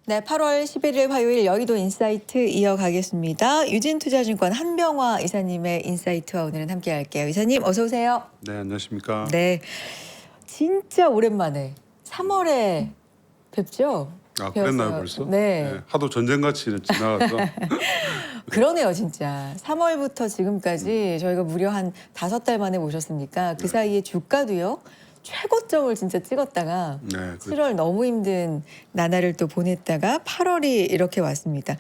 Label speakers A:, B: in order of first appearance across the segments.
A: 네, 8월 11일 화요일 여의도 인사이트 이어가겠습니다. 유진투자증권 한병화 이사님의 인사이트와 오늘은 함께 할게요. 이사님 어서 오세요.
B: 네, 안녕하십니까.
A: 네, 진짜 오랜만에 3월에 뵙죠?
B: 아, 그랬나요
A: 뵈었어요.
B: 벌써?
A: 네.
B: 하도 전쟁같이 지나가서.
A: 그러네요, 진짜. 3월부터 지금까지 저희가 무려 한 5달 만에 모셨으니까 그 사이에 주가도요. 최고점을 진짜 찍었다가
B: 네,
A: 7월 너무 힘든 나날을 또 보냈다가 8월이 이렇게 왔습니다.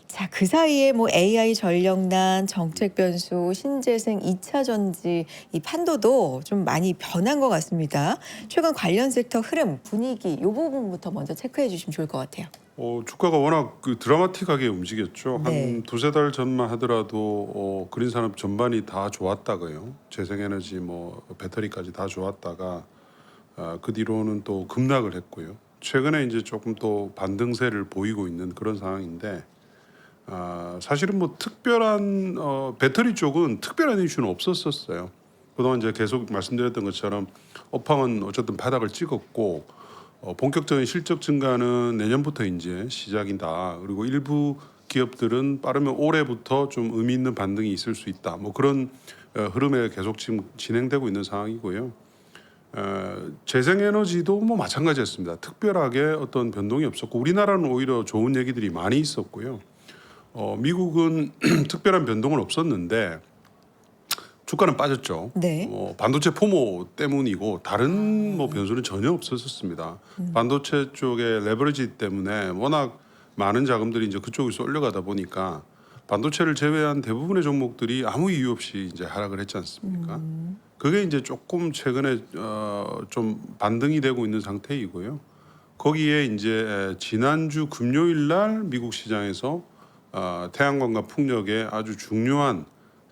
A: 자, 그 사이에 뭐 AI 전력난, 정책 변수, 신재생, 2차 전지 이 판도도 좀 많이 변한 것 같습니다. 최근 관련 섹터 흐름, 분위기 이 부분부터 먼저 체크해 주시면 좋을 것 같아요.
B: 주가가 워낙 드라마틱하게 움직였죠.
A: 네.
B: 한 두세 달 전만 하더라도 그린 산업 전반이 다 좋았다고요. 재생에너지, 뭐 배터리까지 다 좋았다가 그 뒤로는 또 급락을 했고요. 최근에 이제 조금 또 반등세를 보이고 있는 그런 상황인데 사실은 뭐 특별한 배터리 쪽은 특별한 이슈는 없었었어요. 그동안 이제 계속 말씀드렸던 것처럼 업황은 어쨌든 바닥을 찍었고 본격적인 실적 증가는 내년부터 이제 시작이다. 그리고 일부 기업들은 빠르면 올해부터 좀 의미 있는 반등이 있을 수 있다. 뭐 그런 흐름에 계속 지금 진행되고 있는 상황이고요. 재생에너지도 뭐 마찬가지였습니다. 특별하게 어떤 변동이 없었고 우리나라는 오히려 좋은 얘기들이 많이 있었고요. 미국은 특별한 변동은 없었는데 주가는 빠졌죠.
A: 네.
B: 반도체 포모 때문이고 다른 뭐 변수는 전혀 없었습니다. 반도체 쪽에 레버리지 때문에 워낙 많은 자금들이 이제 그쪽으로 쏠려가다 보니까 반도체를 제외한 대부분의 종목들이 아무 이유 없이 이제 하락을 했지 않습니까? 그게 이제 조금 최근에 좀 반등이 되고 있는 상태이고요. 거기에 이제 지난주 금요일 날 미국 시장에서 태양광과 풍력의 아주 중요한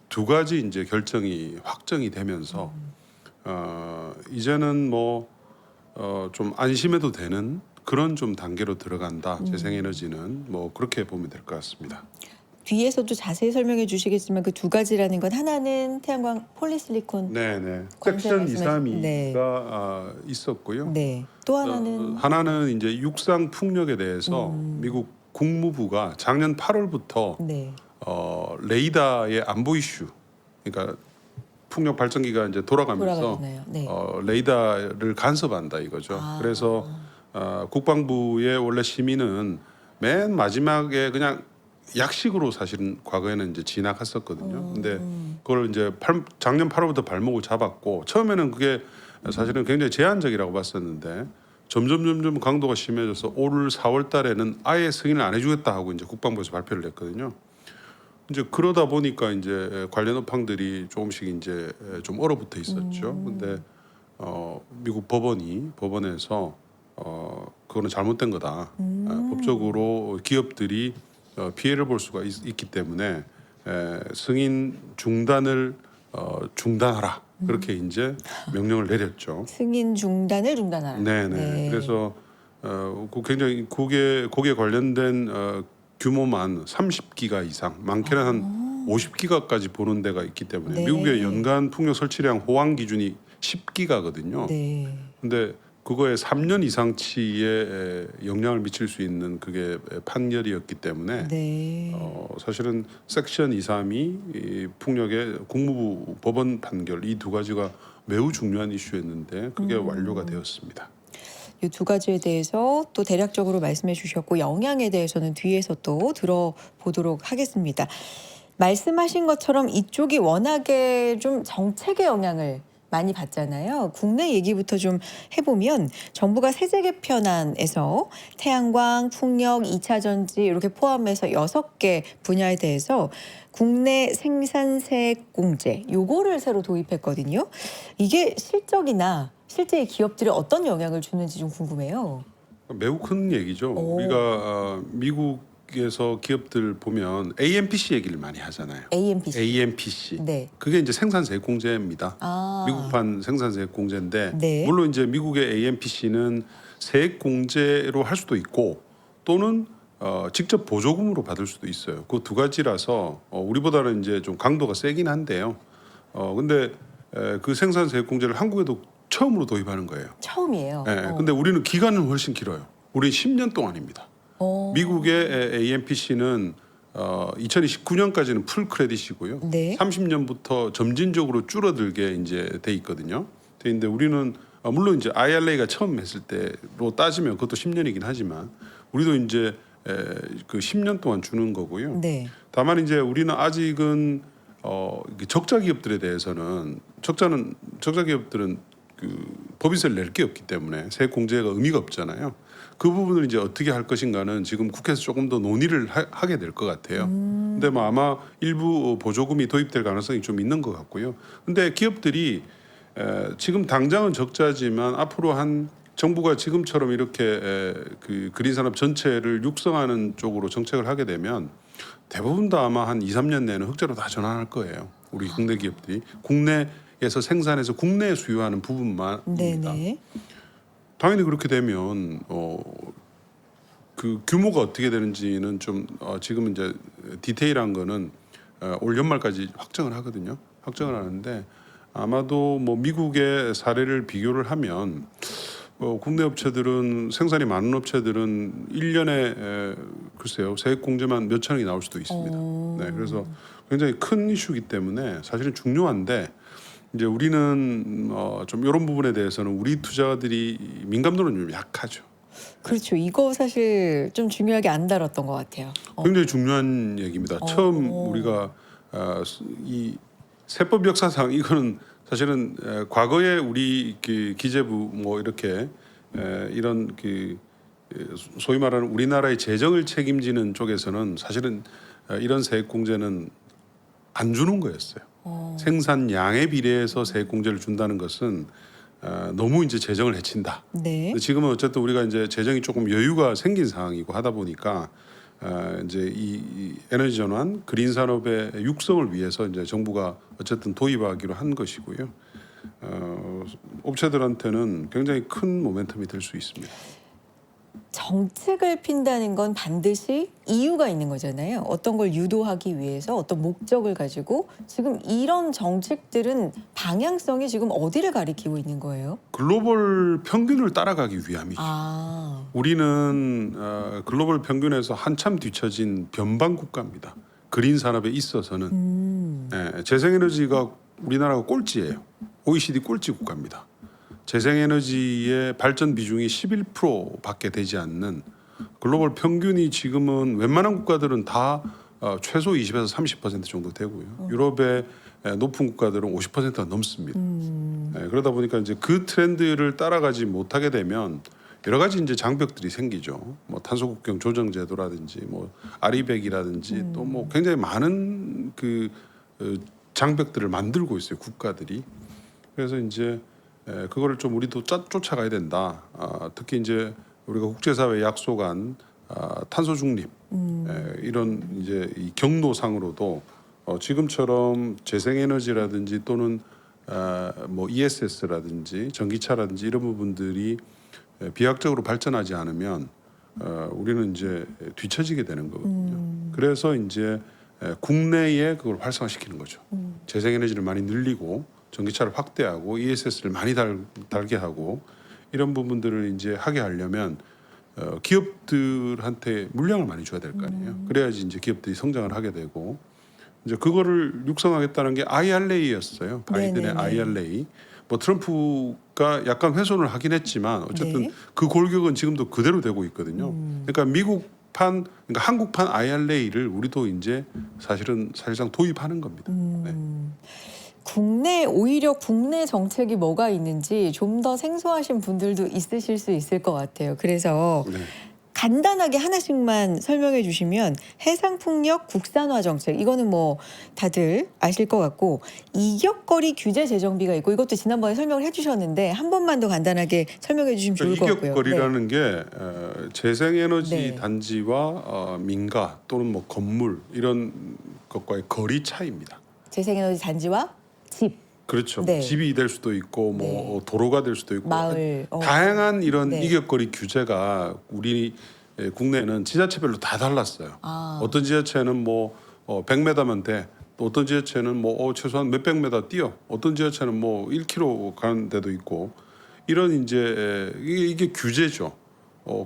B: 두 가지 이제 결정이 확정이 되면서 이제는 뭐 좀 안심해도 되는 그런 좀 단계로 들어간다. 재생에너지는 뭐 그렇게 보면 될 것 같습니다.
A: 뒤에서도 자세히 설명해 주시겠지만 그 두 가지라는 건 하나는 태양광 폴리실리콘
B: 네네.
A: 검색
B: 섹션
A: 말씀하신-
B: 232가
A: 네.
B: 있었고요.
A: 네. 또 하나는
B: 하나는 이제 육상 풍력에 대해서 미국 국무부가 작년 8월부터
A: 네.
B: 레이더의 안보 이슈, 그러니까 풍력 발전기가 이제 돌아가면서
A: 돌아가잖아요. 네.
B: 레이더를 간섭한다 이거죠. 그래서 국방부의 원래 심의는 맨 마지막에 그냥 약식으로 사실은 과거에는 이제 지나갔었거든요. 근데 그걸 이제 작년 8월부터 발목을 잡았고 처음에는 그게 사실은 굉장히 제한적이라고 봤었는데 점점 강도가 심해져서 올 4월 달에는 아예 승인을 안 해주겠다 하고 이제 국방부에서 발표를 했거든요. 이제 그러다 보니까 이제 관련 업황들이 조금씩 이제 좀 얼어붙어 있었죠. 근데 미국 법원에서 그거는 잘못된 거다. 법적으로 기업들이 피해를 볼 수가 있기 때문에 승인 중단을 중단하라. 그렇게 이제 명령을 내렸죠.
A: 승인 중단을 중단하라.
B: 네네.
A: 네.
B: 그래서 굉장히 거기에 관련된 규모만 30기가 이상, 많게는 한 50기가까지 보는 데가 있기 때문에
A: 네.
B: 미국의 연간 풍력 설치량 호황 기준이 10기가거든요.
A: 네.
B: 근데 그거에 3년 이상치의 영향을 미칠 수 있는 그게 판결이었기 때문에
A: 네.
B: 사실은 섹션 232 이 풍력의 국무부 법원 판결 이 두 가지가 매우 중요한 이슈였는데 그게 완료가 되었습니다.
A: 이 두 가지에 대해서 또 대략적으로 말씀해 주셨고 영향에 대해서는 뒤에서 또 들어보도록 하겠습니다. 말씀하신 것처럼 이쪽이 워낙에 좀 정책의 영향을 많이 받잖아요. 국내 얘기부터 좀 해보면 정부가 세제 개편안에서 태양광, 풍력, 2차 전지 이렇게 포함해서 6개 분야에 대해서 국내 생산세액 공제 요거를 새로 도입했거든요. 이게 실적이나 실제 기업들이 어떤 영향을 주는지 좀 궁금해요.
B: 매우 큰 얘기죠. 우리가 미국에서 기업들 보면 AMPC 얘기를 많이 하잖아요.
A: AMPC.
B: AMPC.
A: 네.
B: 그게 이제 생산세액 공제입니다.
A: 아.
B: 미국판 생산세액 공제인데
A: 네.
B: 물론 이제 미국의 AMPC는 세액 공제로 할 수도 있고 또는 직접 보조금으로 받을 수도 있어요. 그 두 가지라서 우리보다는 이제 좀 강도가 세긴 한데요. 근데 그 생산세액 공제를 한국에도 처음으로 도입하는 거예요.
A: 처음이에요.
B: 예, 근데 우리는 기간은 훨씬 길어요. 우리 10년 동안입니다. 미국의 AMPC는 2029년까지는 풀 크레딧이고요.
A: 네.
B: 30년부터 점진적으로 줄어들게 이제 돼 있거든요. 돼 있는데 우리는 물론 이제 IRA가 처음 했을 때로 따지면 그것도 10년이긴 하지만 우리도 이제 그 10년 동안 주는 거고요.
A: 네.
B: 다만 이제 우리는 아직은 적자 기업들에 대해서는 적자 기업들은 그 법인세를 낼 게 없기 때문에 세액 공제가 의미가 없잖아요. 그 부분을 이제 어떻게 할 것인가는 지금 국회에서 조금 더 논의를 하게 될 것 같아요. 근데 뭐 아마 일부 보조금이 도입될 가능성이 좀 있는 것 같고요. 근데 기업들이 지금 당장은 적자지만 앞으로 한 정부가 지금처럼 이렇게 그 그린 산업 전체를 육성하는 쪽으로 정책을 하게 되면 대부분 다 아마 한 2, 3년 내는 흑자로 다 전환할 거예요. 우리 국내 기업들이 국내에서 생산해서 국내에 수요하는 부분만입니다.
A: 네네.
B: 당연히 그렇게 되면 그 규모가 어떻게 되는지는 좀 지금 이제 디테일한 거는 올 연말까지 확정을 하거든요. 확정을 하는데 아마도 뭐 미국의 사례를 비교를 하면 국내 업체들은 생산이 많은 업체들은 1년에 글쎄요 세액 공제만 몇 천억이 나올 수도 있습니다. 네, 그래서 굉장히 큰 이슈이기 때문에 사실은 중요한데 이제 우리는 좀 이런 부분에 대해서는 우리 투자들이 민감도는 좀 약하죠.
A: 그렇죠. 이거 사실 좀 중요하게 안 다뤘던 것 같아요.
B: 굉장히 중요한 얘기입니다. 처음 우리가 이 세법 역사상 이거는 사실은 과거에 우리 그 기재부 뭐 이렇게 이런 그 소위 말하는 우리나라의 재정을 책임지는 쪽에서는 사실은 이런 세액 공제는 안 주는 거였어요. 생산량에 비례해서 세액 공제를 준다는 것은 너무 이제 재정을 해친다.
A: 네.
B: 근데 지금은 어쨌든 우리가 이제 재정이 조금 여유가 생긴 상황이고 하다 보니까 이제 이 에너지 전환 그린 산업의 육성을 위해서 이제 정부가 어쨌든 도입하기로 한 것이고요. 업체들한테는 굉장히 큰 모멘텀이 될 수 있습니다.
A: 정책을 핀다는 건 반드시 이유가 있는 거잖아요. 어떤 걸 유도하기 위해서 어떤 목적을 가지고 지금 이런 정책들은 방향성이 지금 어디를 가리키고 있는 거예요?
B: 글로벌 평균을 따라가기 위함이죠.
A: 아,
B: 우리는 글로벌 평균에서 한참 뒤처진 변방 국가입니다. 그린 산업에 있어서는 재생에너지가 우리나라가 꼴찌예요. OECD 꼴찌 국가입니다. 재생에너지의 발전 비중이 11%밖에 되지 않는 글로벌 평균이 지금은 웬만한 국가들은 다 최소 20에서 30% 정도 되고요. 유럽의 높은 국가들은 50%가 넘습니다. 그러다 보니까 이제 그 트렌드를 따라가지 못하게 되면 여러 가지 이제 장벽들이 생기죠. 뭐 탄소 국경 조정 제도라든지 뭐 아리백이라든지 또 뭐 굉장히 많은 그 장벽들을 만들고 있어요. 국가들이. 그래서 이제 그거를 좀 우리도 쫓아가야 된다. 특히 이제 우리가 국제사회 약속한 탄소 중립 이런 이제 이 경로상으로도 지금처럼 재생에너지라든지 또는 뭐 ESS라든지 전기차라든지 이런 부분들이 비약적으로 발전하지 않으면 우리는 이제 뒤처지게 되는 거거든요. 그래서 이제 국내에 그걸 활성화시키는 거죠. 재생에너지를 많이 늘리고 전기차를 확대하고 ESS를 많이 달게 하고 이런 부분들을 이제 하게 하려면 기업들한테 물량을 많이 줘야 될 거 아니에요. 그래야지 이제 기업들이 성장을 하게 되고 이제 그거를 육성하겠다는 게 IRA였어요. 바이든의
A: 네네네.
B: IRA. 뭐 트럼프가 약간 훼손을 하긴 했지만 어쨌든
A: 네.
B: 그 골격은 지금도 그대로 되고 있거든요. 그러니까 미국판, 그러니까 한국판 IRA를 우리도 이제 사실상 도입하는 겁니다. 네.
A: 오히려 국내 정책이 뭐가 있는지 좀 더 생소하신 분들도 있으실 수 있을 것 같아요. 그래서
B: 네.
A: 간단하게 하나씩만 설명해 주시면 해상풍력 국산화 정책 이거는 뭐 다들 아실 것 같고 이격거리 규제 재정비가 있고 이것도 지난번에 설명을 해주셨는데 한 번만 더 간단하게 설명해 주시면 좋을 것 같고요.
B: 이격거리라는 게 재생에너지
A: 네.
B: 단지와 민가 또는 뭐 건물 이런 것과의 거리 차이입니다.
A: 재생에너지 단지와 집,
B: 그렇죠.
A: 네.
B: 집이 될 수도 있고 뭐 도로가 될 수도 있고
A: 마을,
B: 다양한 이런
A: 네.
B: 이격거리 규제가 우리 국내에는 지자체별로 다 달랐어요. 어떤 지자체는 뭐 100m만 돼. 또 어떤 지자체는 뭐 최소한 몇백 메다 뛰어. 어떤 지자체는 뭐 1km 가는 데도 있고 이런 이제 이게 규제죠.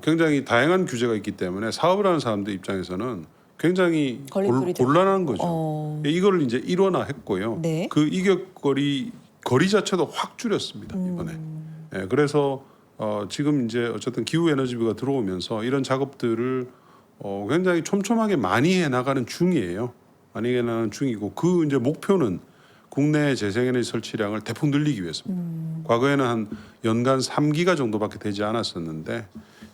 B: 굉장히 다양한 규제가 있기 때문에 사업을 하는 사람들 입장에서는 굉장히
A: 걸림돌이
B: 곤란한 거죠. 이거를 이제 일원화했고요.
A: 네.
B: 그 이격거리 거리 자체도 확 줄였습니다 이번에. 예, 그래서 지금 이제 어쨌든 기후 에너지비가 들어오면서 이런 작업들을 굉장히 촘촘하게 많이 해 나가는 중이에요. 많이 해 나가는 중이고 그 이제 목표는 국내 재생에너지 설치량을 대폭 늘리기 위해서입니다. 과거에는 한 연간 3기가 정도밖에 되지 않았었는데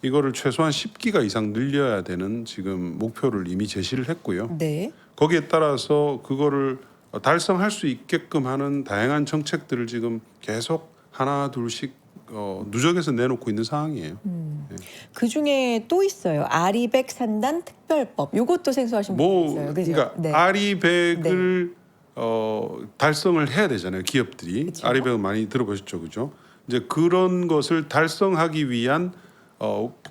B: 이거를 최소한 10기가 이상 늘려야 되는 지금 목표를 이미 제시를 했고요.
A: 네.
B: 거기에 따라서 그거를 달성할 수 있게끔 하는 다양한 정책들을 지금 계속 하나 둘씩 누적해서 내놓고 있는 상황이에요.
A: 그 중에 또 있어요. 아리백 산단 특별법. 요것도 생소하신 분이 있어요. 그죠?
B: 그러니까
A: 네.
B: 아리백을 달성을 해야 되잖아요. 기업들이
A: 그쵸.
B: 아리백은 많이 들어보셨죠, 그죠? 이제 그런 것을 달성하기 위한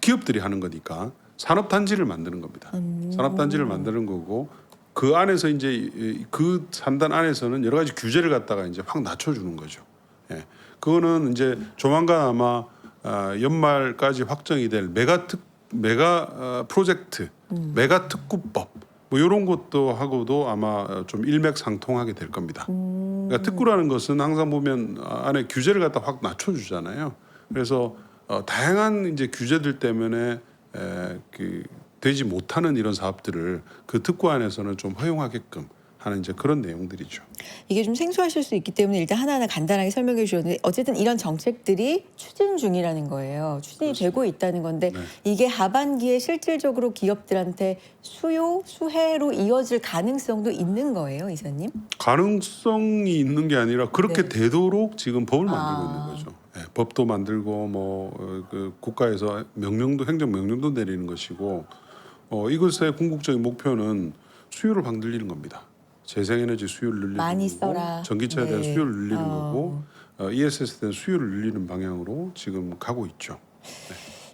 B: 기업들이 하는 거니까 산업단지를 만드는 겁니다. 산업단지를 만드는 거고 그 안에서 이제 그 산단 안에서는 여러 가지 규제를 갖다가 이제 확 낮춰주는 거죠. 예, 그거는 이제 조만간 아마 연말까지 확정이 될 메가 프로젝트, 메가 특구법 뭐 이런 것도 하고도 아마 좀 일맥상통하게 될 겁니다. 그러니까 특구라는 것은 항상 보면 안에 규제를 갖다 확 낮춰주잖아요. 그래서 다양한 이제 규제들 때문에 그 되지 못하는 이런 사업들을 그 특구 안에서는 좀 허용하게끔 하는 이제 그런 내용들이죠.
A: 이게 좀 생소하실 수 있기 때문에 일단 하나하나 간단하게 설명해 주셨는데 어쨌든 이런 정책들이 추진 중이라는 거예요. 추진이 되고 있다는 건데
B: 네.
A: 이게 하반기에 실질적으로 기업들한테 수혜로 이어질 가능성도 있는 거예요, 이사님?
B: 가능성이 있는 게 아니라 그렇게
A: 네.
B: 되도록 지금 법을 만들고
A: 아.
B: 있는 거죠. 예, 법도 만들고 그 국가에서 행정 명령도 내리는 것이고 이것의 궁극적인 목표는 수요를 확 늘리는 겁니다. 재생에너지 수요를 늘리는
A: 많이
B: 거고
A: 써라.
B: 전기차에 대한
A: 네.
B: 수요를 늘리는 거고 ESS에 대한 수요를 늘리는 방향으로 지금 가고 있죠.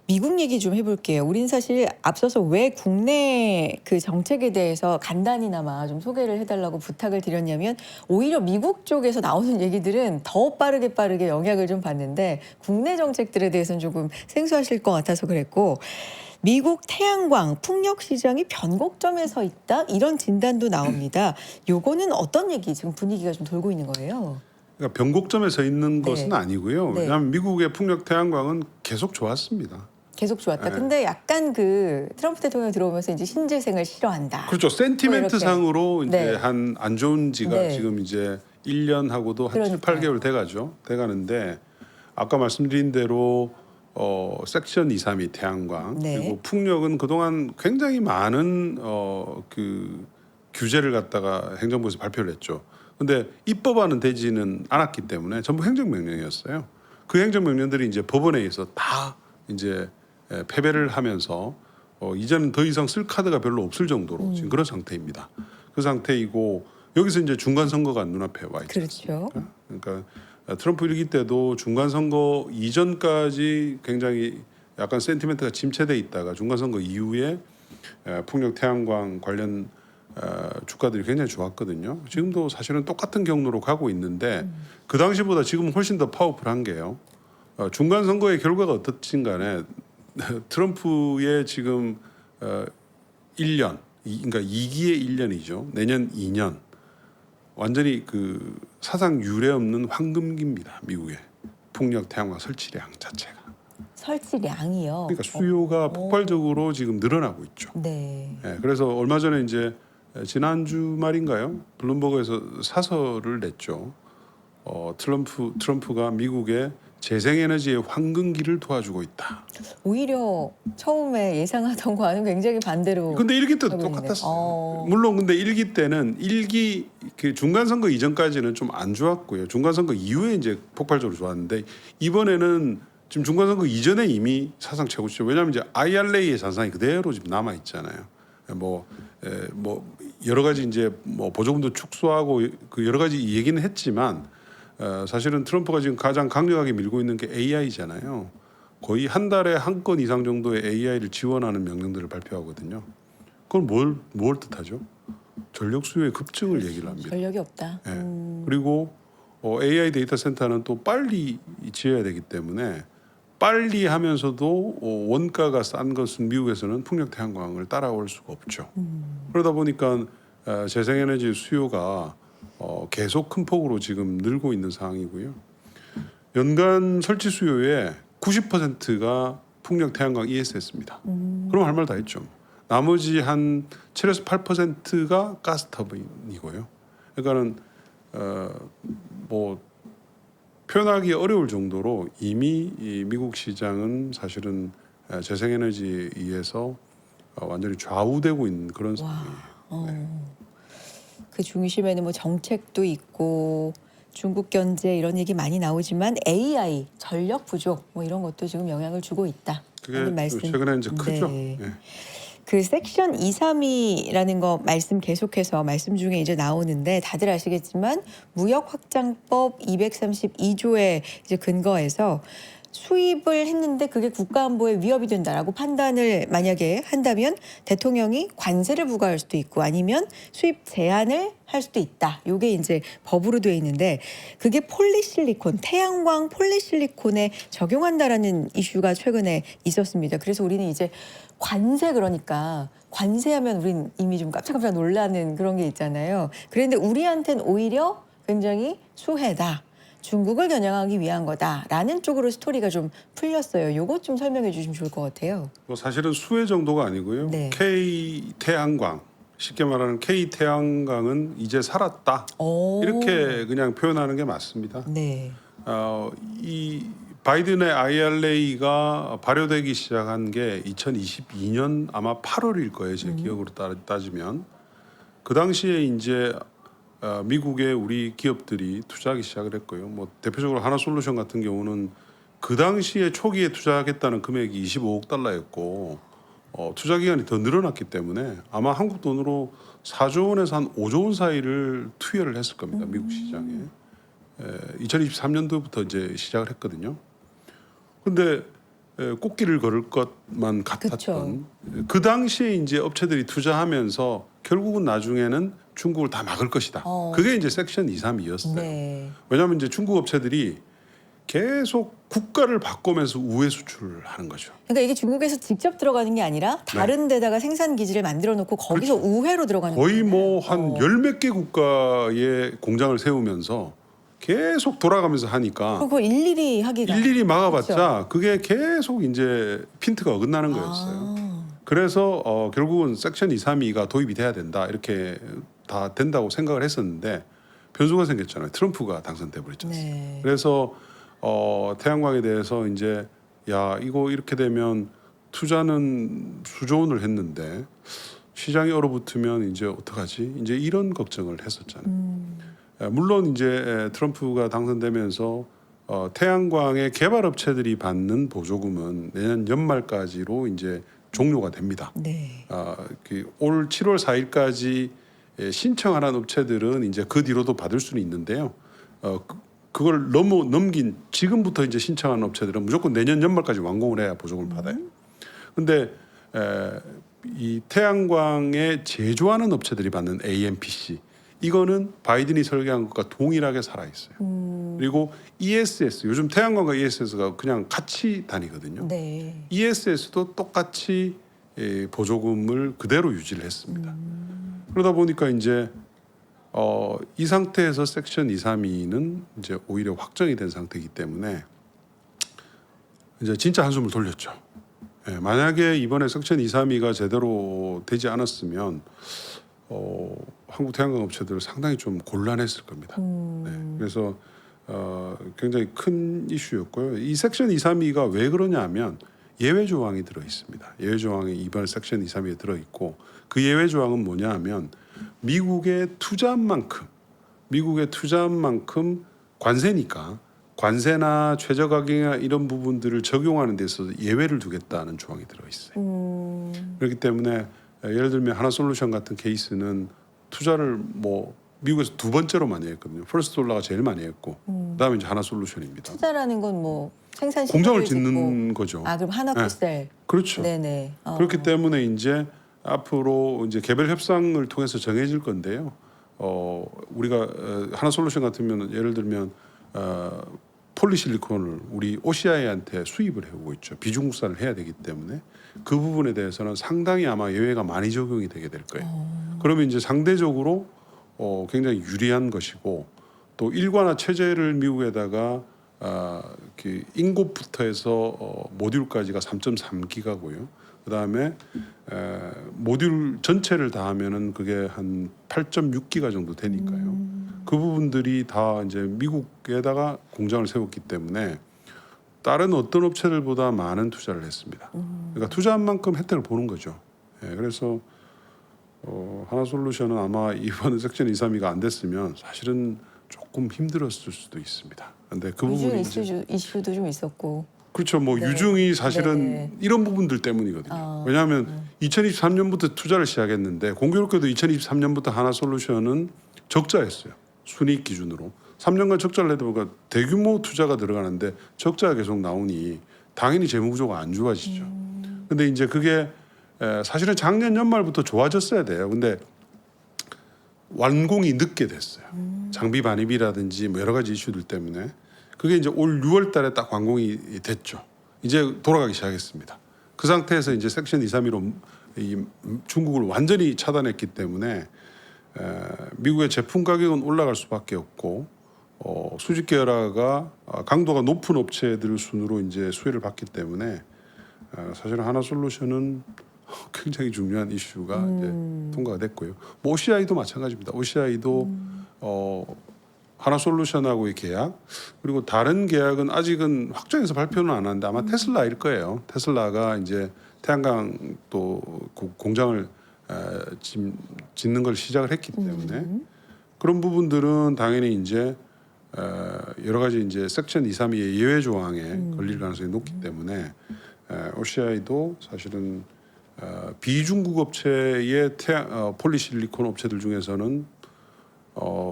A: 미국 얘기 좀 해볼게요. 우린 사실 앞서서 왜 국내 그 정책에 대해서 간단히나마 좀 소개를 해달라고 부탁을 드렸냐면 오히려 미국 쪽에서 나오는 얘기들은 더 빠르게 영향을 좀 받는데 국내 정책들에 대해서는 조금 생소하실 것 같아서 그랬고 미국 태양광 풍력 시장이 변곡점에 서 있다 이런 진단도 나옵니다. 요거는 어떤 얘기 지금 분위기가 좀 돌고 있는 거예요?
B: 그러니까 변곡점에 서 있는
A: 네.
B: 것은 아니고요.
A: 네.
B: 왜냐하면 미국의 풍력 태양광은 계속 좋았습니다.
A: 계속 좋았다.
B: 네.
A: 근데 약간 그 트럼프 대통령 들어오면서 이제 신재생을 싫어한다.
B: 그렇죠. 센티멘트
A: 이렇게.
B: 상으로 이제
A: 네.
B: 한 안 좋은 지가
A: 네.
B: 지금 이제 1년하고도 한 7,
A: 그러니까요.
B: 8개월 돼가죠. 돼가는데 아까 말씀드린 대로 섹션 2, 3이 태양광
A: 네.
B: 그리고 풍력은 그동안 굉장히 많은 그 규제를 갖다가 행정부에서 발표를 했죠. 근데 입법화는 되지는 않았기 때문에 전부 행정명령이었어요. 그 행정명령들이 이제 법원에 의해서 다 이제 패배를 하면서 이제는 더 이상 쓸 카드가 별로 없을 정도로 지금 그런 상태입니다. 그 상태이고 여기서 이제 중간 선거가 눈앞에 와 있죠.
A: 그렇죠.
B: 그러니까 트럼프 일기 때도 중간 선거 이전까지 굉장히 약간 센티멘트가 침체돼 있다가 중간 선거 이후에 풍력 태양광 관련 주가들이 굉장히 좋았거든요. 지금도 사실은 똑같은 경로로 가고 있는데 그 당시보다 지금은 훨씬 더 파워풀한 게요. 중간 선거의 결과가 어떻든 간에 트럼프의 지금 1년, 그러니까 2기의 1년이죠. 내년 2년 완전히 그 사상 유례 없는 황금기입니다. 미국의 풍력 태양광 설치량 자체가.
A: 설치량이요.
B: 그러니까 수요가 폭발적으로 지금 늘어나고 있죠.
A: 네.
B: 예, 그래서 얼마 전에 이제 지난주 말인가요? 블룸버그에서 사설을 냈죠. 트럼프가 미국의 재생에너지의 황금기를 도와주고 있다.
A: 오히려 처음에 예상하던 거와는 굉장히 반대로.
B: 근데 일기 때도
A: 하고 있네.
B: 똑같았어요. 물론 근데 일기 때는 그 중간 선거 이전까지는 좀 안 좋았고요. 중간 선거 이후에 이제 폭발적으로 좋았는데 이번에는 지금 중간 선거 이전에 이미 사상 최고치죠. 왜냐하면 이제 IRA의 잔상이 그대로 지금 남아 있잖아요. 뭐 여러 가지 이제 뭐 보조금도 축소하고 그 여러 가지 얘기는 했지만 사실은 트럼프가 지금 가장 강력하게 밀고 있는 게 AI잖아요. 거의 한 달에 한 건 이상 정도의 AI를 지원하는 명령들을 발표하거든요. 그건 뭘 뜻하죠? 전력 수요의 급증을 얘기를 합니다.
A: 전력이 없다.
B: 예. 그리고 AI 데이터 센터는 또 빨리 지어야 되기 때문에 빨리 하면서도 원가가 싼 것은 미국에서는 풍력 태양광을 따라올 수가 없죠. 그러다 보니까 재생에너지 수요가 계속 큰 폭으로 지금 늘고 있는 상황이고요. 연간 설치 수요의 90%가 풍력 태양광 ESS입니다. 그럼 할 말 다 했죠. 나머지 한 7에서 8%가 가스 터빈이고요. 그러니까는 뭐 표현하기 어려울 정도로 이미 이 미국 시장은 사실은 재생에너지에 의해서 완전히 좌우되고 있는 그런 상황이에요.
A: 그 중심에는 뭐 정책도 있고 중국 견제 이런 얘기 많이 나오지만 AI 전력 부족 뭐 이런 것도 지금 영향을 주고 있다.
B: 그게
A: 말씀.
B: 최근에 이제 크죠.
A: 네.
B: 예.
A: 그 섹션 232라는 거 말씀 계속해서 말씀 중에 이제 나오는데 다들 아시겠지만 무역 확장법 232조에 이제 근거해서 수입을 했는데 그게 국가 안보에 위협이 된다라고 판단을 만약에 한다면 대통령이 관세를 부과할 수도 있고 아니면 수입 제한을 할 수도 있다. 요게 이제 법으로 되어 있는데 그게 폴리실리콘, 태양광 폴리실리콘에 적용한다라는 이슈가 최근에 있었습니다. 그래서 우리는 이제 관세 그러니까 관세하면 우린 이미 좀 깜짝깜짝 놀라는 그런 게 있잖아요. 그런데 우리한테는 오히려 굉장히 수혜다. 중국을 겨냥하기 위한 거다라는 쪽으로 스토리가 좀 풀렸어요. 요것 좀 설명해 주시면 좋을 것 같아요.
B: 뭐 사실은 수혜 정도가 아니고요.
A: 네.
B: K 태양광 쉽게 말하는 K 태양광은 이제 살았다.
A: 오.
B: 이렇게 그냥 표현하는 게 맞습니다.
A: 네.
B: 이 바이든의 IRA가 발효되기 시작한 게 2022년 아마 8월일 거예요. 제 기억으로 따지면 그 당시에 이제 미국의 우리 기업들이 투자하기 시작을 했고요. 뭐 대표적으로 하나솔루션 같은 경우는 그 당시에 초기에 투자하겠다는 금액이 25억 달러였고 투자 기간이 더 늘어났기 때문에 아마 한국 돈으로 4조 원에서 한 5조 원 사이를 투여를 했을 겁니다. 미국 시장에. 2023년도부터 이제 시작을 했거든요. 근데 꽃길을 걸을 것만 같았던 그 당시에 이제 업체들이 투자하면서 결국은 나중에는 중국을 다 막을 것이다. 그게 이제 섹션 232였어요.
A: 네.
B: 왜냐하면 이제 중국 업체들이 계속 국가를 바꾸면서 우회 수출을 하는 거죠.
A: 그러니까 이게 중국에서 직접 들어가는 게 아니라 다른 데다가 생산 기지를 만들어 놓고 거기서 우회로 들어가는
B: 거의
A: 거잖아요.
B: 뭐 한 열 몇 개 국가의 공장을 세우면서 계속 돌아가면서 하니까
A: 그거 일일이 하기가
B: 일일이 막아봤자 그게 계속 이제 핀트가 어긋나는 거였어요. 그래서 결국은 섹션 232가 도입이 돼야 된다 이렇게 다 된다고 생각을 했었는데 변수가 생겼잖아요. 트럼프가 당선돼 버렸지 않습니까?
A: 네.
B: 그래서 태양광에 대해서 이제 야 이거 이렇게 되면 투자는 수조 원을 했는데 시장이 얼어붙으면 이제 어떡하지? 이제 이런 걱정을 했었잖아요. 물론 이제 트럼프가 당선되면서 태양광의 개발 업체들이 받는 보조금은 내년 연말까지로 이제 종료가 됩니다.
A: 네.
B: 올 7월 4일까지 신청하는 업체들은 이제 그 뒤로도 받을 수는 있는데요. 그걸 넘긴 지금부터 이제 신청하는 업체들은 무조건 내년 연말까지 완공을 해야 보조금을 받아요. 근데 이 태양광에 제조하는 업체들이 받는 AMPC 이거는 바이든이 설계한 것과 동일하게 살아 있어요. 그리고 ESS 요즘 태양광과 ESS가 그냥 같이 다니거든요.
A: 네.
B: ESS도 똑같이 보조금을 그대로 유지를 했습니다. 그러다 보니까 이제 이 상태에서 섹션 232는 이제 오히려 확정이 된 상태이기 때문에 이제 진짜 한숨을 돌렸죠. 만약에 이번에 섹션 232가 제대로 되지 않았으면 한국 태양광 업체들 상당히 좀 곤란했을 겁니다. 네, 그래서 굉장히 큰 이슈였고요. 이 섹션 232가 왜 그러냐면 예외 조항이 들어 있습니다. 예외 조항이 이번 섹션 232에 들어 있고 그 예외 조항은 뭐냐하면 미국의 투자한 만큼 관세니까 관세나 최저 가격이나 이런 부분들을 적용하는 데 있어서 예외를 두겠다는 조항이 들어 있어요. 그렇기 때문에 예를 들면 하나솔루션 같은 케이스는 투자를 뭐 미국에서 두 번째로 많이 했거든요. 퍼스트솔라가 제일 많이 했고 그다음에 이제 하나솔루션입니다.
A: 투자라는 건 뭐 생산
B: 공장을
A: 시설을
B: 짓는 거죠.
A: 그럼 하나코셀.
B: 그렇죠.
A: 네네.
B: 그렇기 때문에 이제 앞으로 이제 개별 협상을 통해서 정해질 건데요. 우리가 하나솔루션 같으면 예를 들면 폴리실리콘을 우리 OCI한테 수입을 해오고 있죠. 비중국산을 해야 되기 때문에 그 부분에 대해서는 상당히 아마 예외가 많이 적용이 되게 될 거예요. 그러면 이제 상대적으로 굉장히 유리한 것이고 또 일관화 체제를 미국에다가 그 인곱부터 해서 모듈까지가 3.3기가고요. 그다음에 모듈 전체를 다 하면은 그게 한 8.6기가 정도 되니까요. 그 부분들이 다 이제 미국에다가 공장을 세웠기 때문에 다른 어떤 업체들보다 많은 투자를 했습니다. 그러니까 투자한 만큼 혜택을 보는 거죠. 예, 그래서 하나솔루션은 아마 이번 섹션 232가 안 됐으면 사실은 조금 힘들었을 수도 있습니다. 근데 그
A: 유증
B: 부분이 이제
A: 이슈도 좀 있었고.
B: 그렇죠. 뭐
A: 네.
B: 유증이 사실은
A: 네.
B: 이런 부분들 때문이거든요. 왜냐하면 2023년부터 투자를 시작했는데 공교롭게도 2023년부터 하나솔루션은 적자였어요. 순이익 기준으로 3년간 적자를 내다 보니까 대규모 투자가 들어가는데 적자가 계속 나오니 당연히 재무 구조가 안 좋아지죠. 근데 이제 그게 사실은 작년 연말부터 좋아졌어야 돼요. 근데 완공이 늦게 됐어요. 장비 반입이라든지 뭐 여러 가지 이슈들 때문에 그게 이제 올 6월 달에 딱 완공이 됐죠. 이제 돌아가기 시작했습니다. 그 상태에서 이제 섹션 232로 이 중국을 완전히 차단했기 때문에 미국의 제품 가격은 올라갈 수밖에 없고 수직 계열화가 강도가 높은 업체들 순으로 이제 수혜를 받기 때문에 사실은 하나솔루션은 굉장히 중요한 이슈가 이제 통과가 됐고요. 뭐 OCI도 마찬가지입니다. OCI도 하나솔루션하고의 계약 그리고 다른 계약은 아직은 확정해서 발표는 안 하는데 아마 테슬라일 거예요. 테슬라가 이제 태양광 또 공장을 짓는 걸 시작을 했기 때문에 그런 부분들은 당연히 이제 여러 가지 이제 섹션 232의 예외 조항에 걸릴 가능성이 높기 때문에 OCI도 사실은 비중국 업체의 폴리실리콘 업체들 중에서는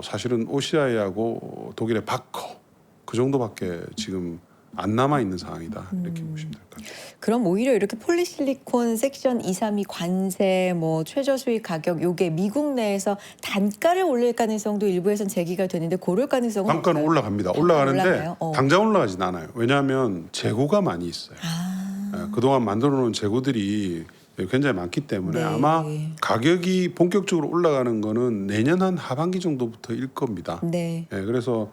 B: 사실은 OCI하고 독일의 바커 그 정도밖에 지금 안 남아 있는 상황이다 이렇게 보시면 될 것 같아요.
A: 그럼 오히려 이렇게 폴리실리콘 섹션 232 관세 뭐 최저 수입 가격 요게 미국 내에서 단가를 올릴 가능성도 일부에선 제기가 되는데 고를 가능성은
B: 단가는
A: 없어요?
B: 올라갑니다. 올라가는데
A: 올라가요?
B: 당장 올라가진 않아요. 왜냐하면 재고가 많이 있어요. 그동안 만들어 놓은 재고들이 굉장히 많기 때문에
A: 네.
B: 아마 가격이 본격적으로 올라가는 거는 내년 한 하반기 정도부터일 겁니다.
A: 네.
B: 예, 그래서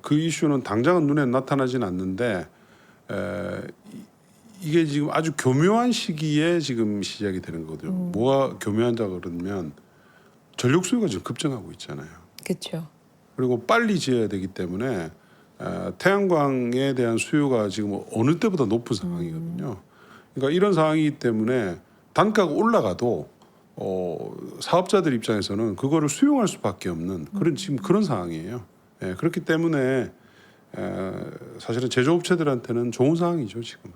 B: 그 이슈는 당장은 눈에 나타나진 않는데 이게 지금 아주 교묘한 시기에 지금 시작이 되는 거거든요. 뭐가 교묘한다 그러면 전력 수요가 지금 급증하고 있잖아요.
A: 그렇죠.
B: 그리고 빨리 지어야 되기 때문에 태양광에 대한 수요가 지금 어느 때보다 높은 상황이거든요. 그러니까 이런 상황이기 때문에 단가가 올라가도 사업자들 입장에서는 그거를 수용할 수밖에 없는 그런 지금 그런 상황이에요. 예, 그렇기 때문에 사실은 제조업체들한테는 좋은 상황이죠 지금.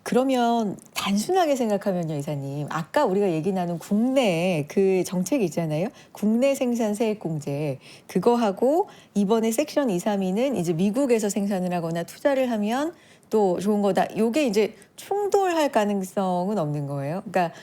A: 그러면 단순하게 생각하면요, 이사님. 아까 우리가 얘기 나눈 국내 그 정책이 있잖아요. 국내 생산 세액 공제. 그거하고 이번에 섹션 232는 이제 미국에서 생산을 하거나 투자를 하면 또 좋은 거다. 요게 이제 충돌할 가능성은 없는 거예요. 그러니까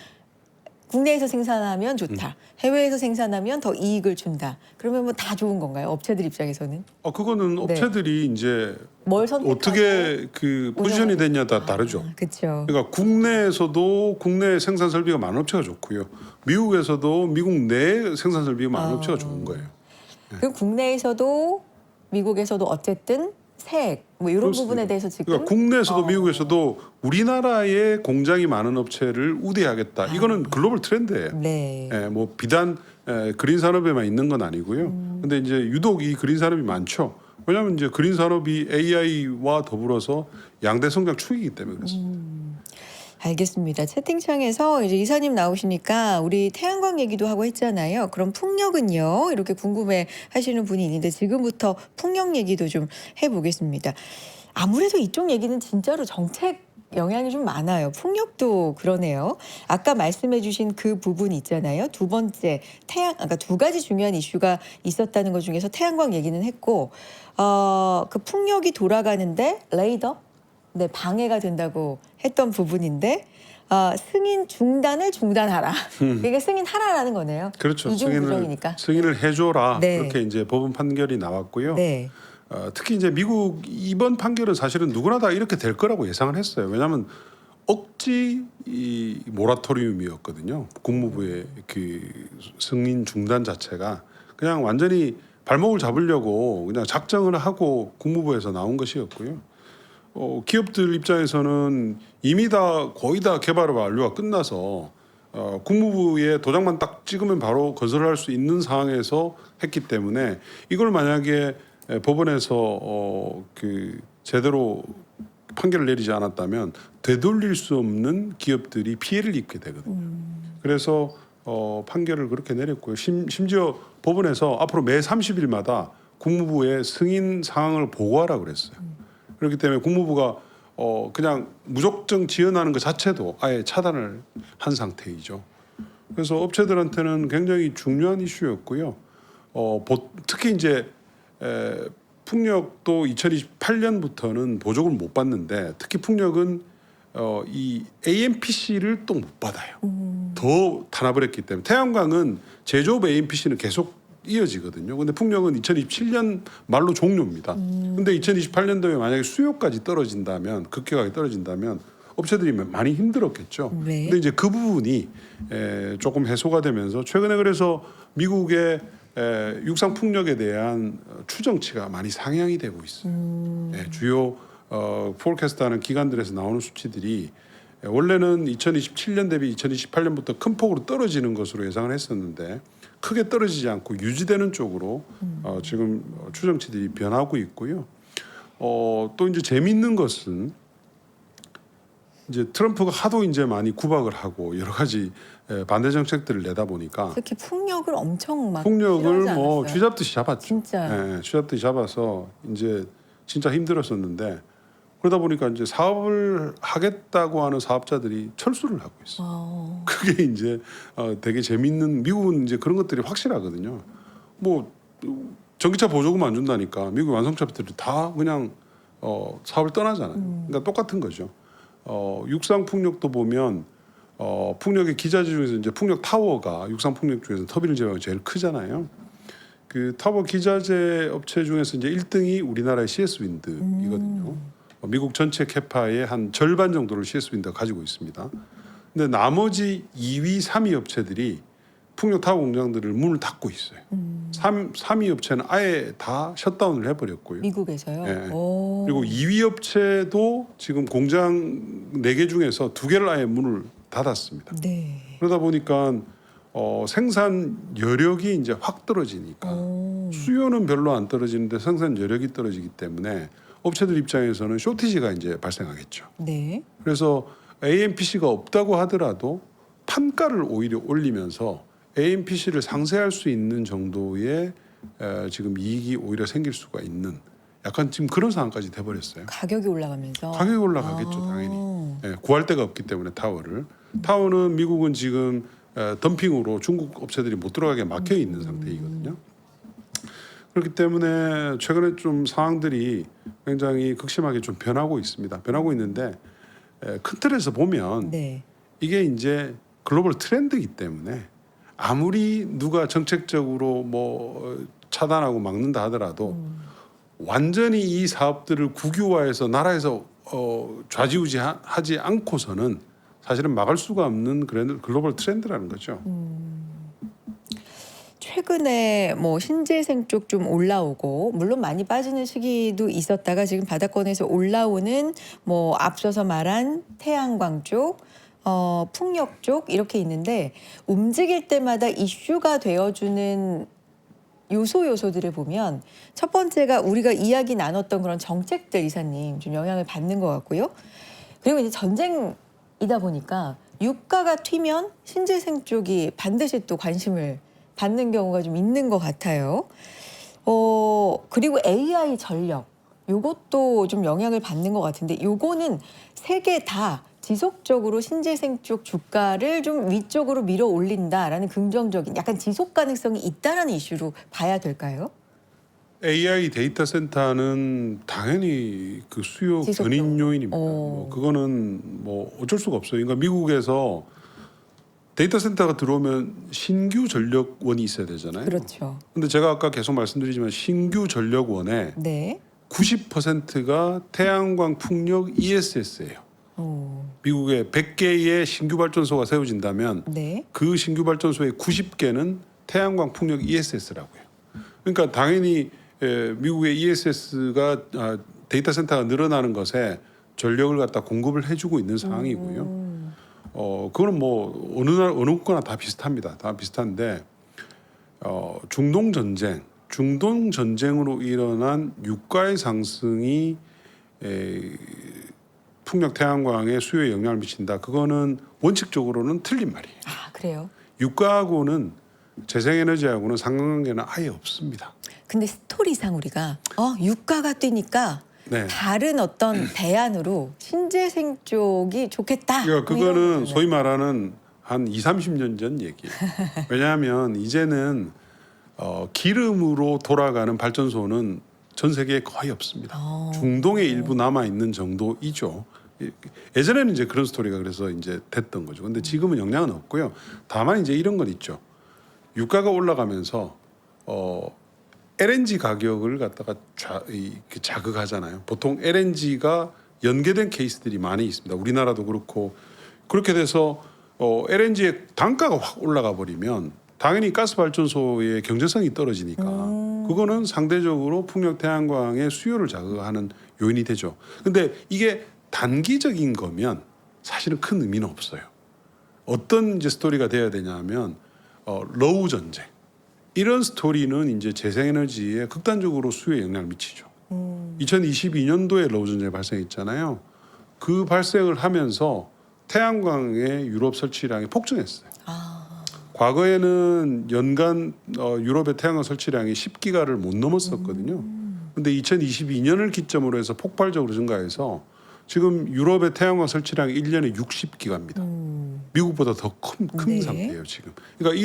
A: 국내에서 생산하면 좋다. 해외에서 생산하면 더 이익을 준다. 그러면 뭐 다 좋은 건가요? 업체들 입장에서는?
B: 그거는 업체들이 이제
A: 뭘 선택하고
B: 어떻게 그 포지션이 됐냐 다 다르죠.
A: 그렇죠.
B: 그러니까 국내에서도 국내 생산 설비가 많은 업체가 좋고요. 미국에서도 미국 내 생산 설비가 많은 업체가 좋은 거예요.
A: 그럼 국내에서도 미국에서도 어쨌든 세액 뭐 이런
B: 그렇습니다.
A: 부분에 대해서 지금
B: 그러니까 국내에서도 미국에서도 우리나라에 공장이 많은 업체를 우대하겠다. 이거는 글로벌 트렌드예요.
A: 네.
B: 예, 뭐 비단 그린 산업에만 있는 건 아니고요. 근데 이제 유독 이 그린 산업이 많죠. 왜냐하면 이제 그린 산업이 AI와 더불어서 양대 성장 축이기 때문에 그렇습니다.
A: 알겠습니다. 채팅창에서 이제 이사님 나오시니까 우리 태양광 얘기도 하고 했잖아요. 그럼 풍력은요? 이렇게 궁금해 하시는 분이 있는데 지금부터 풍력 얘기도 좀 해보겠습니다. 아무래도 이쪽 얘기는 진짜로 정책 영향이 좀 많아요. 풍력도 그러네요. 아까 말씀해 주신 그 부분 있잖아요. 두 번째 그러니까 두 가지 중요한 이슈가 있었다는 것 중에서 태양광 얘기는 했고 그 풍력이 돌아가는데 레이더 네, 방해가 된다고 했던 부분인데 승인 중단을 중단하라. 이게 승인하라라는 거네요.
B: 그렇죠.
A: 이중 구정이니까.
B: 승인을 해줘라.
A: 네.
B: 그렇게 이제 법원 판결이 나왔고요.
A: 네.
B: 특히 이제 미국 이번 판결은 사실은 누구나 다 이렇게 될 거라고 예상을 했어요. 왜냐하면 억지 이 모라토리움이었거든요. 국무부의 그 승인 중단 자체가 그냥 완전히 발목을 잡으려고 그냥 작정을 하고 국무부에서 나온 것이었고요. 기업들 입장에서는 이미 다 거의 다 개발 완료가 끝나서 국무부에 도장만 딱 찍으면 바로 건설을 할 수 있는 상황에서 했기 때문에 이걸 만약에 법원에서 그 제대로 판결을 내리지 않았다면 되돌릴 수 없는 기업들이 피해를 입게 되거든요. 그래서 판결을 그렇게 내렸고요. 심지어 법원에서 앞으로 매 30일마다 국무부에 승인 사항을 보고하라 그랬어요. 그렇기 때문에 국무부가 그냥 무작정 지연하는 것 자체도 아예 차단을 한 상태이죠. 그래서 업체들한테는 굉장히 중요한 이슈였고요. 특히 이제 풍력도 2028년부터는 보조를 못 받는데 특히 풍력은 이 AMPC를 또 못 받아요. 더 탄압을 했기 때문에 태양광은 제조업 AMPC는 계속 이어지거든요. 근데 풍력은 2027년 말로 종료입니다. 근데 2028년도에 만약에 수요까지 떨어진다면 급격하게 떨어진다면 업체들이 많이 힘들었겠죠.
A: 네.
B: 근데 이제 그 부분이 조금 해소가 되면서 최근에 그래서 미국의 육상 풍력에 대한 추정치가 많이 상향이 되고 있어요. 주요 포캐스트하는 기관들에서 나오는 수치들이 원래는 2027년 대비 2028년부터 큰 폭으로 떨어지는 것으로 예상을 했었는데 크게 떨어지지 않고 유지되는 쪽으로 지금 추정치들이 변하고 있고요. 또 이제 재미있는 것은 이제 트럼프가 하도 이제 많이 구박을 하고 여러 가지 반대 정책들을 내다 보니까
A: 특히 풍력을 엄청 막
B: 폭력을
A: 싫어하지
B: 뭐
A: 않았어요?
B: 쥐잡듯이 잡았죠.
A: 진짜.
B: 쥐잡듯이 잡아서 이제 진짜 힘들었었는데 그러다 보니까 이제 사업을 하겠다고 하는 사업자들이 철수를 하고 있어요. 그게 이제 되게 재밌는 미국은 이제 그런 것들이 확실하거든요. 뭐 전기차 보조금 안 준다니까 미국 완성차들이 다 그냥 사업을 떠나잖아요. 그러니까 똑같은 거죠. 육상 풍력도 보면 풍력의 기자재 중에서 이제 풍력 타워가 육상 풍력 중에서 터빈 제어가 제일 크잖아요. 그 타워 기자재 업체 중에서 이제 1등이 우리나라의 CS 윈드이거든요. 미국 전체 캐파의 한 절반 정도를 CS 윈드가 가지고 있습니다. 근데 나머지 2위, 3위 업체들이 풍력 타워 공장들을 문을 닫고 있어요. 3위 업체는 아예 다 셧다운을 해버렸고요.
A: 미국에서요?
B: 예.
A: 오.
B: 그리고 2위 업체도 지금 공장 4개 중에서 2개를 아예 문을 닫았습니다.
A: 네.
B: 그러다 보니까 생산 여력이 이제 확 떨어지니까 수요는 별로 안 떨어지는데 생산 여력이 떨어지기 때문에 업체들 입장에서는 쇼티지가 이제 발생하겠죠.
A: 네.
B: 그래서 AMPC가 없다고 하더라도 판가를 오히려 올리면서 AMPC를 상쇄할 수 있는 정도의 지금 이익이 오히려 생길 수가 있는 약간 지금 그런 상황까지 돼버렸어요.
A: 가격이 올라가면서.
B: 가격이 올라가겠죠, 당연히. 구할 데가 없기 때문에 타워는 미국은 지금 덤핑으로 중국 업체들이 못 들어가게 막혀 있는 상태이거든요. 그렇기 때문에 최근에 좀 상황들이 굉장히 극심하게 좀 변하고 있습니다. 변하고 있는데 큰 틀에서 보면
A: 네.
B: 이게 이제 글로벌 트렌드이기 때문에 아무리 누가 정책적으로 뭐 차단하고 막는다 하더라도 완전히 이 사업들을 국유화해서 나라에서 좌지우지하지 않고서는 사실은 막을 수가 없는 그런 글로벌 트렌드라는 거죠.
A: 최근에 뭐 신재생 쪽 좀 올라오고 물론 많이 빠지는 시기도 있었다가 지금 바닥권에서 올라오는 뭐 앞서서 말한 태양광 쪽, 풍력 쪽 이렇게 있는데 움직일 때마다 이슈가 되어주는 요소들을 보면 첫 번째가 우리가 이야기 나눴던 그런 정책들 이사님 좀 영향을 받는 것 같고요. 그리고 이제 전쟁이다 보니까 유가가 튀면 신재생 쪽이 반드시 또 관심을 받는 경우가 좀 있는 것 같아요. 그리고 AI 전력 요것도 좀 영향을 받는 것 같은데 요거는 세 개 다 지속적으로 신재생 쪽 주가를 좀 위쪽으로 밀어 올린다라는 긍정적인 약간 지속 가능성이 있다라는 이슈로 봐야 될까요?
B: AI 데이터 센터는 당연히 그 수요
A: 지속적으로.
B: 견인 요인입니다. 뭐 그거는 뭐 어쩔 수가 없어요. 그러니까 미국에서 데이터 센터가 들어오면 신규 전력원이 있어야 되잖아요.
A: 그렇죠.
B: 근데 제가 아까 계속 말씀드리지만 신규 전력원의
A: 네.
B: 90%가 태양광 풍력 ESS예요.
A: 오.
B: 미국에 100개의 신규 발전소가 세워진다면
A: 네.
B: 그 신규 발전소의 90개는 태양광 풍력 ESS라고요. 그러니까 당연히 미국의 ESS가 데이터 센터가 늘어나는 것에 전력을 갖다 공급을 해주고 있는 상황이고요. 그거는 뭐 어느 국가나 다 비슷합니다. 다 비슷한데 중동 전쟁으로 일어난 유가의 상승이 풍력 태양광의 수요에 영향을 미친다. 그거는 원칙적으로는 틀린 말이에요.
A: 아, 그래요?
B: 유가하고는 재생에너지하고는 상관관계는 아예 없습니다.
A: 근데 스토리상 우리가 유가가 뛰니까
B: 네.
A: 다른 어떤 대안으로 신재생 쪽이 좋겠다.
B: 그러니까
A: 뭐 이런
B: 그거는
A: 거잖아요.
B: 소위 말하는 한 2, 30년 전 얘기예요. 왜냐하면 이제는 기름으로 돌아가는 발전소는 전 세계에 거의 없습니다. 중동에 일부 남아 있는 정도이죠. 예전에는 이제 그런 스토리가 그래서 이제 됐던 거죠. 근데 지금은 영향은 없고요. 다만 이제 이런 건 있죠. 유가가 올라가면서 LNG 가격을 갖다가 자극하잖아요. 보통 LNG가 연계된 케이스들이 많이 있습니다. 우리나라도 그렇고 그렇게 돼서 LNG의 단가가 확 올라가 버리면 당연히 가스 발전소의 경제성이 떨어지니까 그거는 상대적으로 풍력 태양광의 수요를 자극하는 요인이 되죠. 근데 이게 단기적인 거면 사실은 큰 의미는 없어요. 어떤 이제 스토리가 돼야 되냐면 러우 전쟁 이런 스토리는 이제 재생에너지에 극단적으로 수요에 영향을 미치죠. 2022년도에 러우 전쟁이 발생했잖아요. 그 발생을 하면서 태양광의 유럽 설치량이 폭증했어요. 과거에는 연간 유럽의 태양광 설치량이 10기가를 못 넘었었거든요. 근데 2022년을 기점으로 해서 폭발적으로 증가해서 지금 유럽의 태양광 설치량이 1년에 60기가입니다. 미국보다 더 큰
A: 네.
B: 상태예요, 지금. 그러니까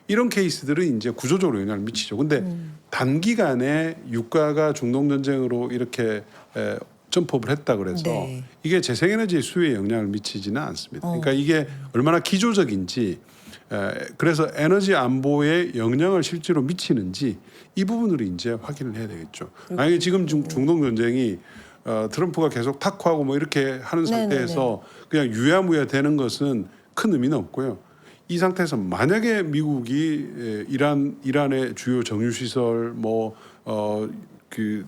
B: 이런 케이스들은 이제 구조적으로 영향을 미치죠. 근데 단기간에 유가가 중동 전쟁으로 이렇게 점프업을 했다 그래서
A: 네.
B: 이게 재생에너지 수요에 영향을 미치지는 않습니다. 그러니까 이게 얼마나 기조적인지 그래서 에너지 안보에 영향을 실제로 미치는지 이 부분으로 이제 확인을 해야 되겠죠. 만약에 지금 중동 전쟁이 트럼프가 계속 탁구하고 뭐 이렇게 하는 상태에서 그냥 유야무야 되는 것은 큰 의미는 없고요. 이 상태에서 만약에 미국이 이란의 주요 정유 시설 그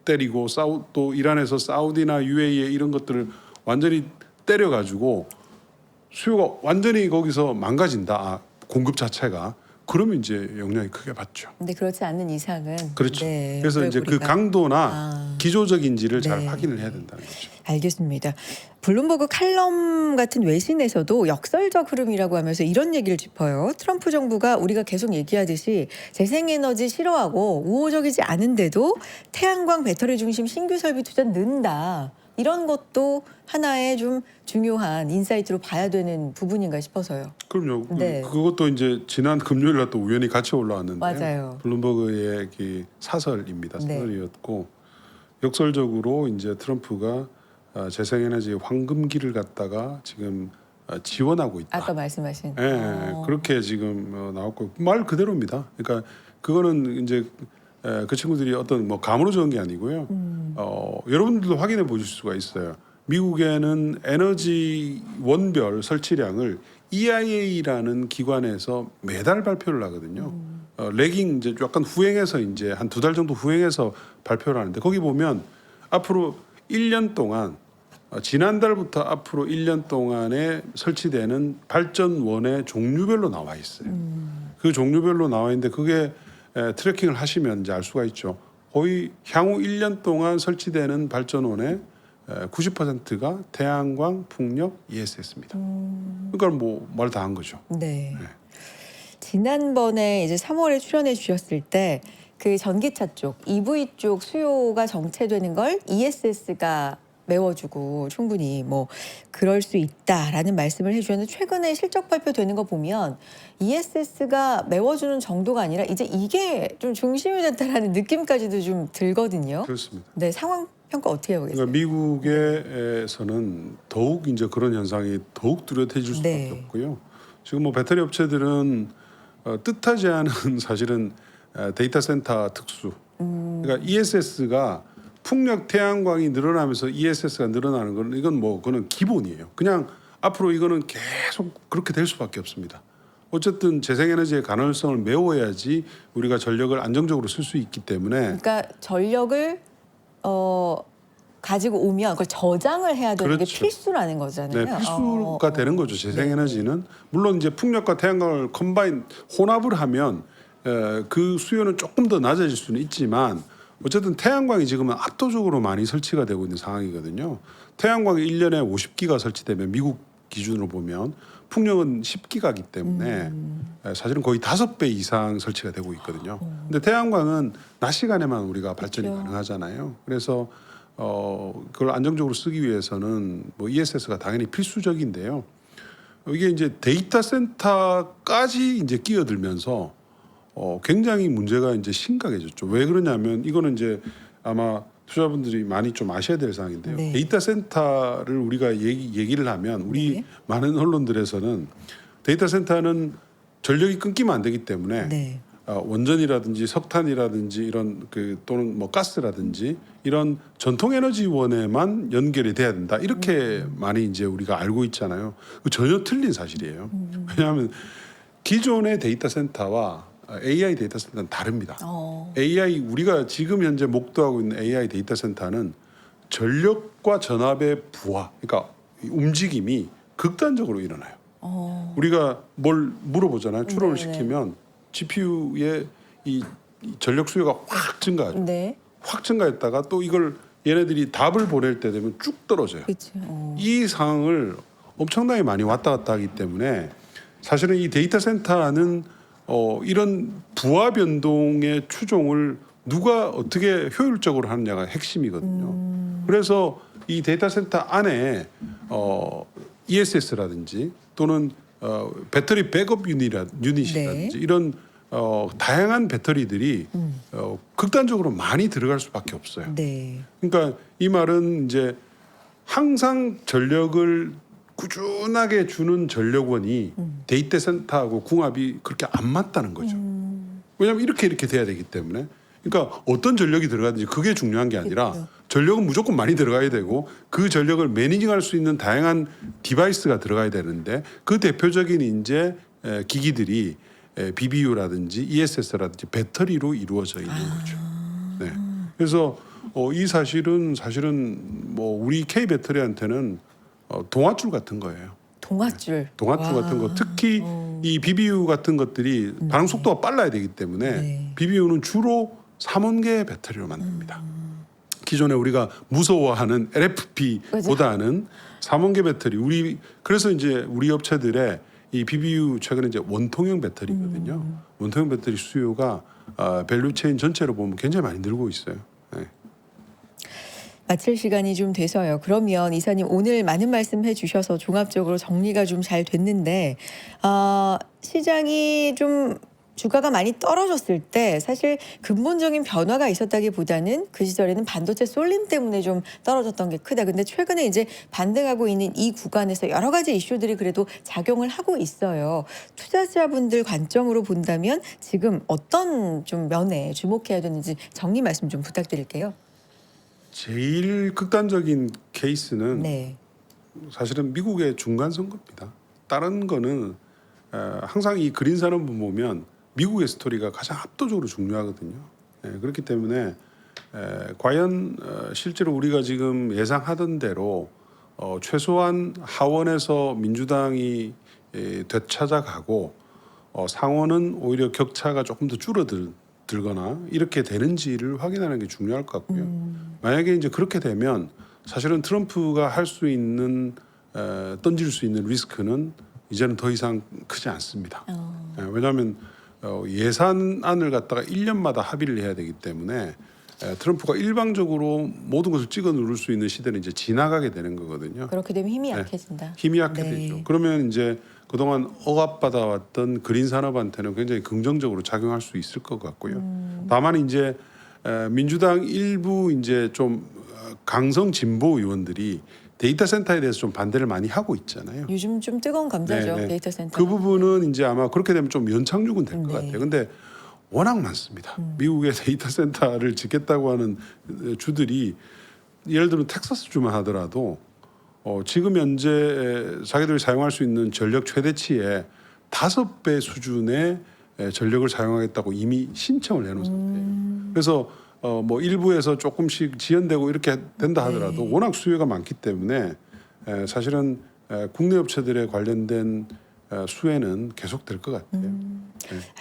B: 때리고 또 이란에서 사우디나 UAE 이런 것들을 완전히 때려가지고 수요가 완전히 거기서 망가진다. 공급 자체가 그러면 이제 영향이 크게 받죠.
A: 근데 그렇지 않는 이상은
B: 그렇죠.
A: 네,
B: 그래서 이제 그
A: 우리가-
B: 강도나 기조적인지를 잘
A: 네.
B: 확인을 해야 된다는 거죠.
A: 알겠습니다. 블룸버그 칼럼 같은 외신에서도 역설적 흐름이라고 하면서 이런 얘기를 짚어요. 트럼프 정부가 우리가 계속 얘기하듯이 재생에너지 싫어하고 우호적이지 않은데도 태양광 배터리 중심 신규 설비 투자 는다. 이런 것도 하나의 좀 중요한 인사이트로 봐야 되는 부분인가 싶어서요.
B: 그럼요.
A: 네.
B: 그것도 이제 지난 금요일 날 또 우연히 같이 올라왔는데
A: 맞아요.
B: 블룸버그의 그 사설입니다.
A: 네.
B: 사설이었고 역설적으로 이제 트럼프가 재생에너지 황금기를 갖다가 지금 지원하고 있다.
A: 아까 말씀하신.
B: 예, 그렇게 지금 나왔고 말 그대로입니다. 그러니까 그거는 이제 그 친구들이 어떤 뭐 감으로 적은 게 아니고요. 여러분들도 확인해 보실 수가 있어요. 미국에는 에너지 원별 설치량을 EIA라는 기관에서 매달 발표를 하거든요. 레깅 이제 약간 후행해서 이제 한 2달 정도 후행해서 발표를 하는데 거기 보면 앞으로 1년 동안 지난달부터 앞으로 1년 동안에 설치되는 발전원의 종류별로 나와 있어요. 그 종류별로 나와 있는데 그게 트래킹을 하시면 이제 알 수가 있죠. 거의 향후 1년 동안 설치되는 발전원의 90%가 태양광, 풍력, ESS입니다. 그러니까 뭐 말 다 한 거죠.
A: 네. 지난번에 이제 3월에 출연해 주셨을 때 그 전기차 쪽, EV 쪽 수요가 정체되는 걸 ESS가 메워주고 충분히 뭐 그럴 수 있다라는 말씀을 해주셨는데 최근에 실적 발표되는 거 보면 ESS가 메워주는 정도가 아니라 이제 이게 좀 중심이 됐다라는 느낌까지도 좀 들거든요.
B: 그렇습니다.
A: 네, 상황 평가 어떻게 해보겠어요?
B: 그러니까 미국에서는 더욱 이제 그런 현상이 더욱 뚜렷해질 수밖에
A: 네.
B: 없고요. 지금 뭐 배터리 업체들은 뜻하지 않은 사실은 데이터 센터 특수. 그러니까 ESS가 풍력 태양광이 늘어나면서 ESS가 늘어나는 건 이건 뭐 그거는 기본이에요. 그냥 앞으로 이거는 계속 그렇게 될 수밖에 없습니다. 어쨌든 재생에너지의 가능성을 메워야지 우리가 전력을 안정적으로 쓸 수 있기 때문에
A: 그러니까 전력을 가지고 오면 그걸 저장을 해야 되는 게
B: 그렇죠.
A: 필수라는 거잖아요.
B: 네, 필수가 되는 거죠. 재생에너지는 물론 이제 풍력과 태양광을 컴바인 혼합을 하면 그 수요는 조금 더 낮아질 수는 있지만 어쨌든 태양광이 지금은 압도적으로 많이 설치가 되고 있는 상황이거든요. 태양광이 1년에 50기가 설치되면 미국 기준으로 보면 풍력은 10기가이기 때문에 사실은 거의 5배 이상 설치가 되고 있거든요. 근데 태양광은 낮 시간에만 우리가 발전이
A: 그렇죠.
B: 가능하잖아요. 그래서 그걸 안정적으로 쓰기 위해서는 뭐 ESS가 당연히 필수적인데요. 이게 이제 데이터 센터까지 이제 끼어들면서 굉장히 문제가 이제 심각해졌죠. 왜 그러냐면 이거는 이제 아마 투자분들이 많이 좀 아셔야 될 사항인데요.
A: 네.
B: 데이터 센터를 우리가 얘기를 하면 우리
A: 네.
B: 많은 언론들에서는 데이터 센터는 전력이 끊기면 안 되기 때문에
A: 네.
B: 원전이라든지 석탄이라든지 이런 또는 뭐 가스라든지 이런 전통 에너지원에만 연결이 돼야 된다 이렇게 많이 이제 우리가 알고 있잖아요. 전혀 틀린 사실이에요. 왜냐하면 기존의 데이터 센터와 AI 데이터 센터는 다릅니다. AI 우리가 지금 현재 목도하고 있는 AI 데이터 센터는 전력과 전압의 부하, 그러니까 움직임이 극단적으로 일어나요. 우리가 뭘 물어보잖아요. 추론을
A: 네네.
B: 시키면 GPU의 이 전력 수요가 확 증가하죠.
A: 네.
B: 확 증가했다가 또 이걸 얘네들이 답을 보낼 때 되면 쭉 떨어져요.
A: 그렇죠.
B: 이 상황을 엄청나게 많이 왔다 갔다 하기 때문에 사실은 이 데이터 센터는 이런 부하 변동의 추종을 누가 어떻게 효율적으로 하느냐가 핵심이거든요. 그래서 이 데이터 센터 안에 ESS라든지 또는 배터리 백업 유닛이라든지
A: 네.
B: 이런 다양한 배터리들이 극단적으로 많이 들어갈 수밖에 없어요.
A: 네.
B: 그러니까 이 말은 이제 항상 전력을 꾸준하게 주는 전력원이 데이터 센터하고 궁합이 그렇게 안 맞다는 거죠. 왜냐하면 이렇게 돼야 되기 때문에. 그러니까 어떤 전력이 들어가든지 그게 중요한 게 아니라
A: 그렇죠.
B: 전력은 무조건 많이 들어가야 되고 그 전력을 매니징할 수 있는 다양한 디바이스가 들어가야 되는데 그 대표적인 이제 기기들이 BBU라든지 ESS라든지 배터리로 이루어져 있는 거죠. 네. 그래서 이 사실은 뭐 우리 K 배터리한테는 동아줄 같은 거예요.
A: 동아줄.
B: 동아줄
A: 와.
B: 같은 거. 특히 이 BBU 같은 것들이 반응 속도가 빨라야 되기 때문에
A: 네.
B: BBU는 주로 3원계 배터리로 만듭니다. 기존에 우리가 무서워하는 LFP보다는 3원계 배터리. 그래서 이제 우리 업체들의 이 BBU 최근에 이제 원통형 배터리거든요. 원통형 배터리 수요가 밸류체인 전체로 보면 굉장히 많이 늘고 있어요. 네.
A: 마칠 시간이 좀 돼서요. 그러면 이사님 오늘 많은 말씀해 주셔서 종합적으로 정리가 좀 잘 됐는데 시장이 좀 주가가 많이 떨어졌을 때 사실 근본적인 변화가 있었다기보다는 그 시절에는 반도체 쏠림 때문에 좀 떨어졌던 게 크다. 근데 최근에 이제 반등하고 있는 이 구간에서 여러 가지 이슈들이 그래도 작용을 하고 있어요. 투자자분들 관점으로 본다면 지금 어떤 좀 면에 주목해야 되는지 정리 말씀 좀 부탁드릴게요.
B: 제일 극단적인 케이스는
A: 네.
B: 사실은 미국의 중간 선거입니다. 다른 거는 항상 이 그린 산업을 보면 미국의 스토리가 가장 압도적으로 중요하거든요. 그렇기 때문에 과연 실제로 우리가 지금 예상하던 대로 최소한 하원에서 민주당이 되찾아가고 상원은 오히려 격차가 조금 더 줄어들거나 이렇게 되는지를 확인하는 게 중요할 것 같고요. 만약에 이제 그렇게 되면 사실은 트럼프가 할 수 있는 던질 수 있는 리스크는 이제는 더 이상 크지 않습니다. 왜냐하면 예산안을 갖다가 1년마다 합의를 해야 되기 때문에 트럼프가 일방적으로 모든 것을 찍어 누를 수 있는 시대는 이제 지나가게 되는 거거든요.
A: 그렇게 되면 힘이
B: 네.
A: 약해진다.
B: 힘이 약해지죠.
A: 네.
B: 그러면 이제 그동안 억압받아왔던 그린 산업한테는 굉장히 긍정적으로 작용할 수 있을 것 같고요. 다만 이제 민주당 일부 이제 좀 강성 진보 의원들이 데이터 센터에 대해서 좀 반대를 많이 하고 있잖아요.
A: 요즘 좀 뜨거운 감자죠.
B: 네, 네.
A: 데이터 센터.
B: 그 부분은 이제 아마 그렇게 되면 좀 연착륙은 될 것
A: 네.
B: 같아요. 근데 워낙 많습니다. 미국의 데이터 센터를 짓겠다고 하는 주들이 예를 들어 텍사스 주만 하더라도 지금 현재 자기들이 사용할 수 있는 전력 최대치의 5배 수준의 전력을 사용하겠다고 이미 신청을 해놓은 상태예요. 그래서 뭐 일부에서 조금씩 지연되고 이렇게 된다 하더라도
A: 네.
B: 워낙 수요가 많기 때문에 사실은 국내 업체들에 관련된 수혜는 계속될 것 같아요.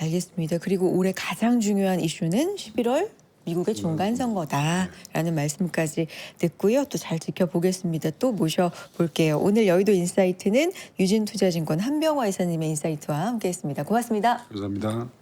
A: 알겠습니다. 그리고 올해 가장 중요한 이슈는 11월 미국의 중간 선거다라는 말씀까지 듣고요. 또 잘 지켜보겠습니다. 또 모셔볼게요. 오늘 여의도 인사이트는 유진투자증권 한병화 이사님의 인사이트와 함께했습니다. 고맙습니다.
B: 감사합니다.